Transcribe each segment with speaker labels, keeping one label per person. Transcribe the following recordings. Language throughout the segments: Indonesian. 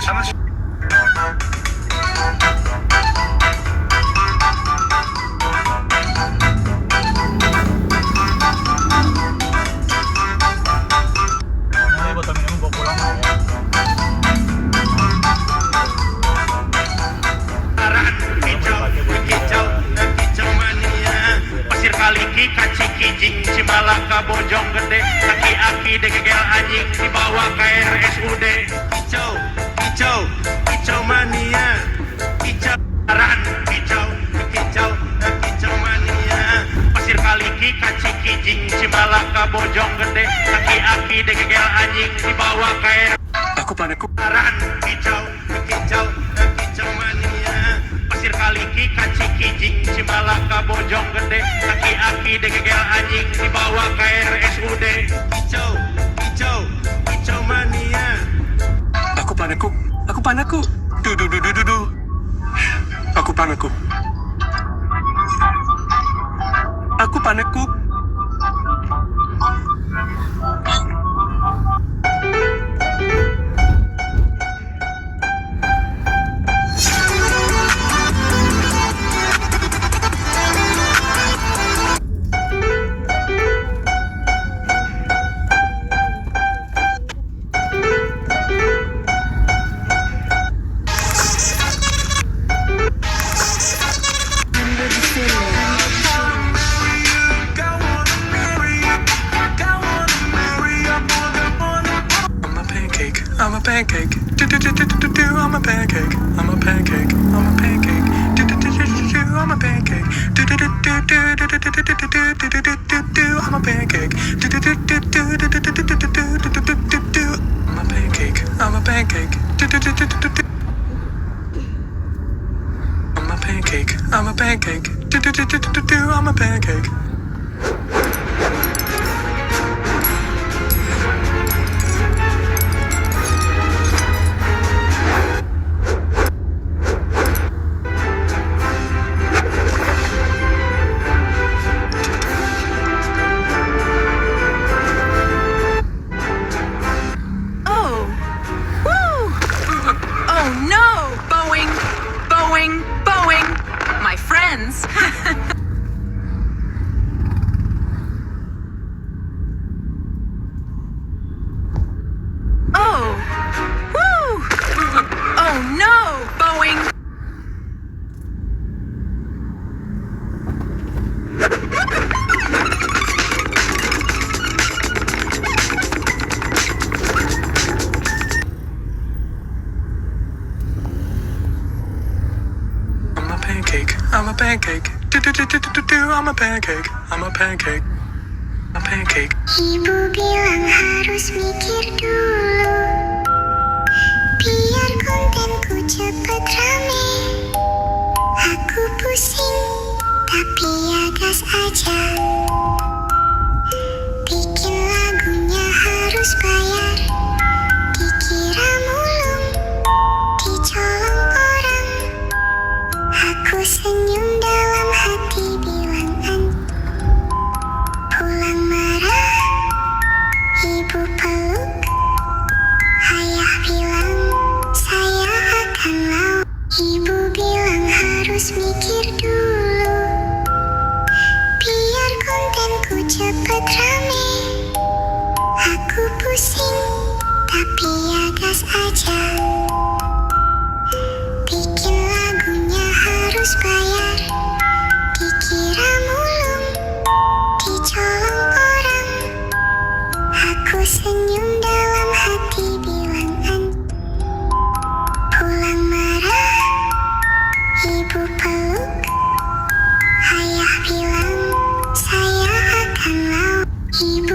Speaker 1: Ini botol minum bawa pulang lah ya.
Speaker 2: Kicau mania pasir kaliki kaci kijing cimalaka bojong gede aki-aki degegel anjing dibawa ke RSUD. Kicau mania kicau mania pasir kaliki kaci kijing cimalaka bojong gede aki-aki degegel anjing dibawa ke
Speaker 3: Aku panaku.
Speaker 2: Kicau mania pasir kaliki kaci kijing cimalaka bojong gede aki-aki degegel anjing dibawa ke RSUD. Kicau mania.
Speaker 3: Aku panaku. Du. Aku panaku. I'm a pancake. Do. I'm a pancake. I'm a pancake. Do. I'm a pancake. Do. I'm a pancake. I'm a pancake. I'm a pancake. I'm a pancake.
Speaker 4: My friends. Oh. Woo. Oh no, Boeing.
Speaker 3: I'm a pancake. Do. I'm a pancake. I'm a pancake. A pancake.
Speaker 5: Ibu bilang harus mikir dulu, biar kontenku cepet rame. Aku pusing, tapi ya gas aja. Bikin lagunya harus bayar, dikira mulung, dicolong orang. Aku senyum dalam hati bilang pulang marah. Ibu peluk, ayah bilang saya akan laut. Ibu bilang harus mikir dulu, biar kontenku cepet rame. Aku pusing, tapi ya gas aja. Bikin lagunya harus bayar, dikira mulung, dicolong orang. Aku senyum dalam hati bilang pulang marah. Ibu peluk, ayah bilang saya akan laut. Ibu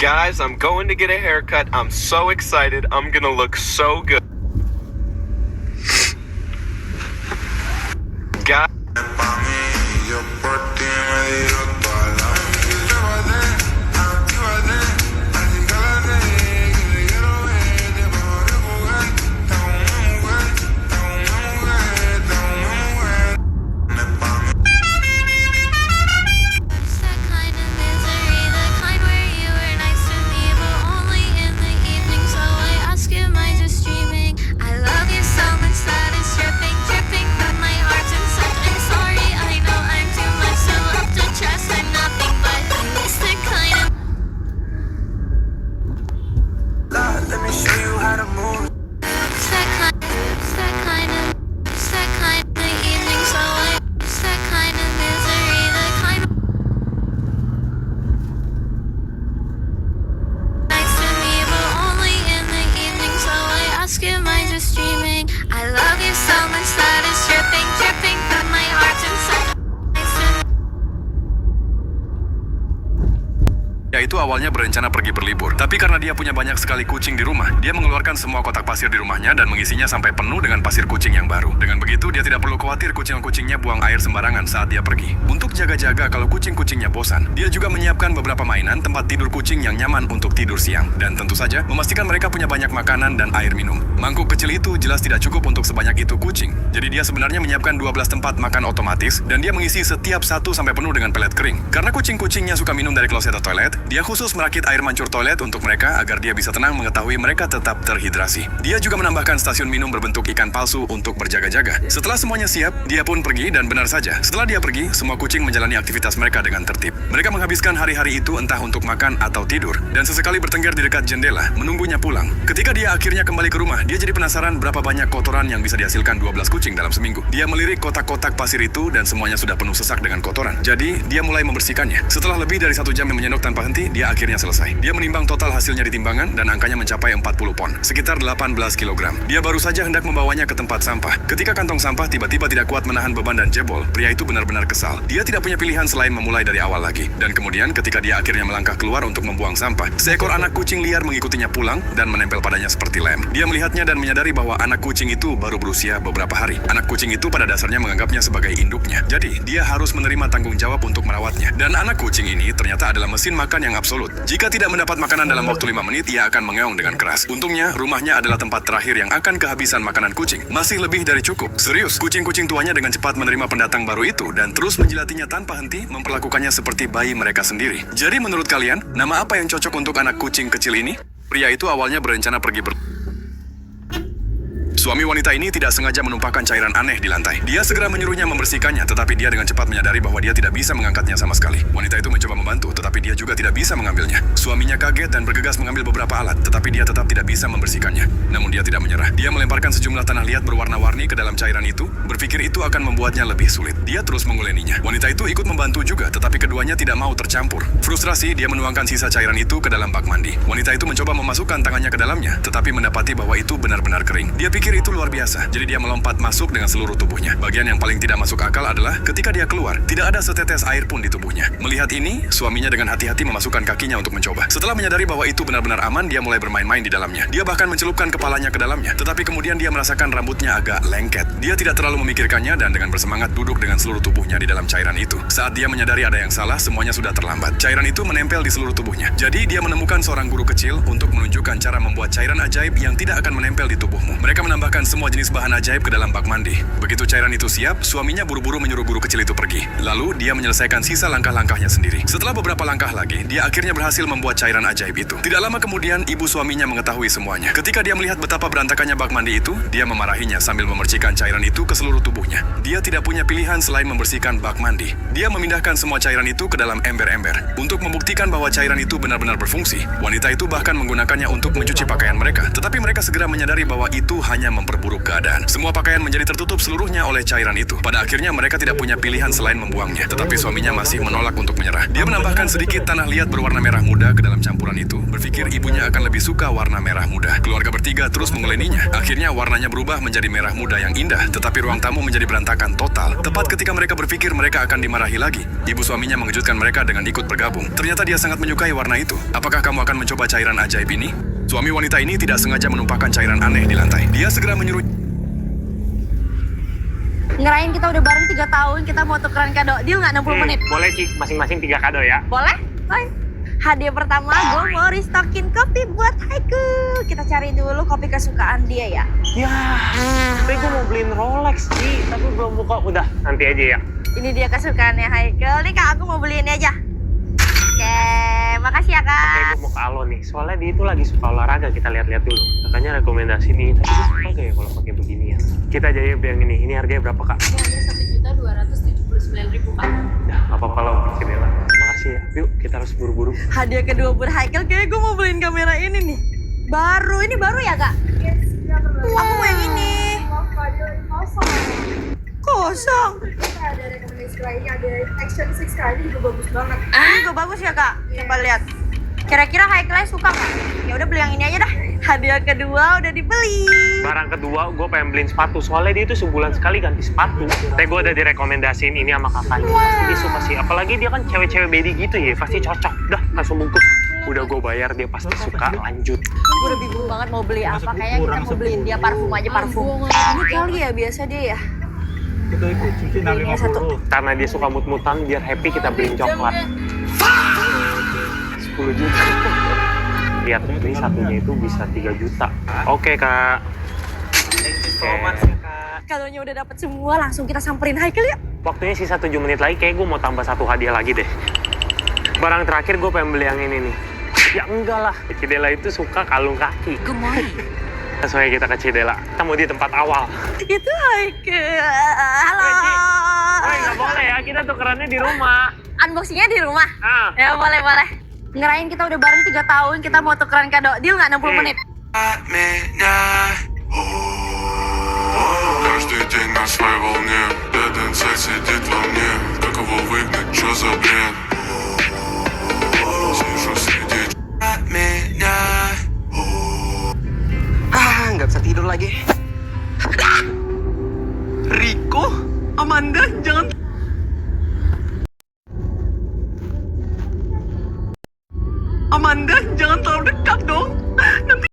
Speaker 6: Guys, I'm going to get a haircut. I'm so excited. I'm gonna look so good. Guys.
Speaker 7: awalnya berencana pergi berlibur. Tapi karena dia punya banyak sekali kucing di rumah, dia mengeluarkan semua kotak pasir di rumahnya dan mengisinya sampai penuh dengan pasir kucing yang baru. Dengan begitu, dia tidak perlu khawatir kucing-kucingnya buang air sembarangan saat dia pergi. Untuk jaga-jaga kalau kucing-kucingnya bosan, dia juga menyiapkan beberapa mainan tempat tidur kucing yang nyaman untuk tidur siang. Dan tentu saja, memastikan mereka punya banyak makanan dan air minum. Mangkuk kecil itu jelas tidak cukup untuk sebanyak itu kucing. Jadi dia sebenarnya menyiapkan 12 tempat makan otomatis dan dia mengisi setiap satu sampai penuh dengan pelet kering. Karena kucing-kucingnya suka minum dari kloset atau toilet, dia khusus merakit air mancur toilet untuk mereka agar dia bisa tenang mengetahui mereka tetap terhidrasi. Dia juga menambahkan stasiun minum berbentuk ikan palsu untuk berjaga-jaga. Setelah semuanya siap, dia pun pergi dan benar saja. Setelah dia pergi, semua kucing menjalani aktivitas mereka dengan tertib. Mereka menghabiskan hari-hari itu entah untuk makan atau tidur dan sesekali bertengger di dekat jendela menunggunya pulang. Ketika dia akhirnya kembali ke rumah, dia jadi penasaran berapa banyak kotoran yang bisa dihasilkan 12 kucing dalam seminggu. Dia melirik kotak-kotak pasir itu dan semuanya sudah penuh sesak dengan kotoran. Jadi, dia mulai membersihkannya. Setelah lebih dari 1 jam menyendok tanpa henti, dia akhirnya selesai. Dia menimbang total hasilnya di timbangan dan angkanya mencapai 40 pon, sekitar 18 kg. Dia baru saja hendak membawanya ke tempat sampah. Ketika kantong sampah tiba-tiba tidak kuat menahan beban dan jebol, pria itu benar-benar kesal. Dia tidak punya pilihan selain memulai dari awal lagi. Dan kemudian ketika dia akhirnya melangkah keluar untuk membuang sampah, seekor anak kucing liar mengikutinya pulang dan menempel padanya seperti lem. Dia melihatnya dan menyadari bahwa anak kucing itu baru berusia beberapa hari. Anak kucing itu pada dasarnya menganggapnya sebagai induknya. Jadi, dia harus menerima tanggung jawab untuk merawatnya. Dan anak kucing ini ternyata adalah mesin makan yang absolut. Jika tidak mendapat makanan dalam waktu 5 menit, ia akan mengeong dengan keras. Untungnya, rumahnya adalah tempat terakhir yang akan kehabisan makanan kucing. Masih lebih dari cukup. Serius, kucing-kucing tuanya dengan cepat menerima pendatang baru itu dan terus menjilatinya tanpa henti, memperlakukannya seperti bayi mereka sendiri. Jadi menurut kalian, nama apa yang cocok untuk anak kucing kecil ini? Pria itu awalnya berencana pergi Suami wanita ini tidak sengaja menumpahkan cairan aneh di lantai. Dia segera menyuruhnya membersihkannya, tetapi dia dengan cepat menyadari bahwa dia tidak bisa mengangkatnya sama sekali. Wanita itu mencoba membantu, tetapi dia juga tidak bisa mengambilnya. Suaminya kaget dan bergegas mengambil beberapa alat, tetapi dia tetap tidak bisa membersihkannya. Namun dia tidak menyerah. Dia melemparkan sejumlah tanah liat berwarna-warni ke dalam cairan itu, berpikir itu akan membuatnya lebih sulit. Dia terus menguleninya. Wanita itu ikut membantu juga, tetapi keduanya tidak mau tercampur. Frustrasi, dia menuangkan sisa cairan itu ke dalam bak mandi. Wanita itu mencoba memasukkan tangannya ke dalamnya, tetapi mendapati bahwa itu benar-benar kering. Dia pikir itu luar biasa, jadi dia melompat masuk dengan seluruh tubuhnya. Bagian yang paling tidak masuk akal adalah ketika dia keluar, tidak ada setetes air pun di tubuhnya. Melihat ini, suaminya dengan hati-hati memasukkan kakinya untuk mencoba. Setelah menyadari bahwa itu benar-benar aman, dia mulai bermain-main di dalamnya. Dia bahkan mencelupkan kepalanya ke dalamnya, tetapi kemudian dia merasakan rambutnya agak lengket. Dia tidak terlalu memikirkannya dan dengan bersemangat duduk dengan seluruh tubuhnya di dalam cairan itu. Saat dia menyadari ada yang salah, semuanya sudah terlambat. Cairan itu menempel di seluruh tubuhnya. Jadi dia menemukan seorang guru kecil untuk menunjukkan cara membuat cairan ajaib yang tidak akan menempel di tubuhmu. Mereka menambahkan semua jenis bahan ajaib ke dalam bak mandi. Begitu cairan itu siap, suaminya buru-buru menyuruh guru kecil itu pergi. Lalu dia menyelesaikan sisa langkah-langkahnya sendiri. Setelah beberapa langkah lagi, dia akhirnya berhasil membuat cairan ajaib itu. Tidak lama kemudian, ibu suaminya mengetahui semuanya. Ketika dia melihat betapa berantakannya bak mandi itu, dia memarahinya sambil memercikkan cairan itu ke seluruh tubuhnya. Dia tidak punya pilihan selain membersihkan bak mandi. Dia memindahkan semua cairan itu ke dalam ember-ember. Untuk membuktikan bahwa cairan itu benar-benar berfungsi, wanita itu bahkan menggunakannya untuk mencuci pakaian mereka. Tetapi mereka segera menyadari bahwa itu hanya memperburuk keadaan. Semua pakaian menjadi tertutup seluruhnya oleh cairan itu. Pada akhirnya mereka tidak punya pilihan selain membuangnya. Tetapi suaminya masih menolak untuk menyerah. Dia menambahkan sedikit tanah liat berwarna merah muda ke dalam campuran itu. Berpikir ibunya akan lebih suka warna merah muda. Keluarga bertiga terus menguleninya. Akhirnya warnanya berubah menjadi merah muda yang indah. Tetapi ruang tamu menjadi berantakan total. Tepat ketika mereka berpikir mereka akan dimarahi lagi, ibu suaminya mengejutkan mereka dengan ikut bergabung. Ternyata dia sangat menyukai warna itu. Apakah kamu akan mencoba cairan ajaib ini? Suami wanita ini tidak sengaja menumpahkan cairan aneh di lantai. Dia segera menyuruh
Speaker 8: ngerayain kita udah bareng 3 tahun, kita mau tukeran kado. Deal nggak 60 menit?
Speaker 2: Boleh Ci, masing-masing 3 kado ya.
Speaker 8: Boleh? Boleh. Hadiah pertama, gue mau restokin kopi buat Haiku. Kita cari dulu kopi kesukaan dia ya.
Speaker 2: Ya, tapi gue mau beliin Rolex Ci, tapi belum buka. Udah, nanti aja ya.
Speaker 8: Ini dia kesukaannya Haiku. Nih Kak, aku mau beliin aja. Oke, makasih ya Kak.
Speaker 2: Oke, gue mau ke Alo nih. Soalnya dia itu lagi suka olahraga, kita lihat-lihat dulu. Makanya rekomendasi nih, tapi dia suka gak ya kalau pakai begini ya? Kita aja ya yang ini. Ini harganya berapa Kak?
Speaker 9: Ini harganya 1.279.000 Kak.
Speaker 2: Nah, gak apa-apa lah untuk Bella. Makasih ya. Yuk, kita harus buru-buru.
Speaker 8: Hadiah kedua buat Haikal, kayaknya gue mau beliin kamera ini nih. Baru, ini baru ya Kak?
Speaker 9: Yes, ya benar.
Speaker 8: Aku mau yang ini.
Speaker 9: Kosong.
Speaker 8: Kosong.
Speaker 9: Kita ada rekomendasi lainnya, ada Action 6 kali juga bagus banget.
Speaker 8: Ini juga bagus ya Kak? Coba lihat. Kira-kira Haikal suka nggak? Ya udah beli yang ini aja dah. Hadiah kedua udah dibeli.
Speaker 2: Barang kedua, gue pengen beliin sepatu. Soalnya dia itu sebulan sekali ganti sepatu. Tapi gue udah direkomendasiin ini sama kakaknya. Pasti dia suka sih. Apalagi dia kan cewek-cewek baby gitu ya. Pasti cocok. Dah, langsung bungkus.
Speaker 10: Udah gue bayar, dia pasti suka, lanjut.
Speaker 8: Gue udah bingung banget mau beli apa. Kayaknya kita mau beliin dia parfum aja, parfum. Ini kali ya biasa dia ya.
Speaker 1: Itu cuci 650.
Speaker 10: Karena dia suka mut-mutan, biar happy kita beliin coklat. 10 juta. Lihat, ini satunya itu bisa 3 juta. Oke, Kak.
Speaker 8: Kalaunya udah dapet semua, langsung kita samperin Haikal ya.
Speaker 10: Waktunya sisa 7 menit lagi, kayak gue mau tambah 1 hadiah lagi deh. Barang terakhir gue pengen beli yang ini nih. Ya enggak lah, Cidela itu suka kalung kaki.
Speaker 4: Gemoy.
Speaker 10: Sesuai kita ke Cidela, kita mau di tempat awal.
Speaker 8: Itu Haikal. Halo.
Speaker 10: Woi, nggak boleh ya, kita tukerannya di rumah.
Speaker 8: Unboxingnya di rumah?
Speaker 10: Ah.
Speaker 8: Ya boleh. Ngerayain kita udah bareng 3 tahun, kita mau tukeran kado. Deal nggak 60 menit?
Speaker 3: Каждый день на своей волне. Этот инсайт сидит во мне. Как его выгнать, чё за бред? Сижу среди меня.
Speaker 11: Nggak bisa tidur lagi. Rico, Amanda, jangan. Amanda, jangan terlalu dekat dong. Nanti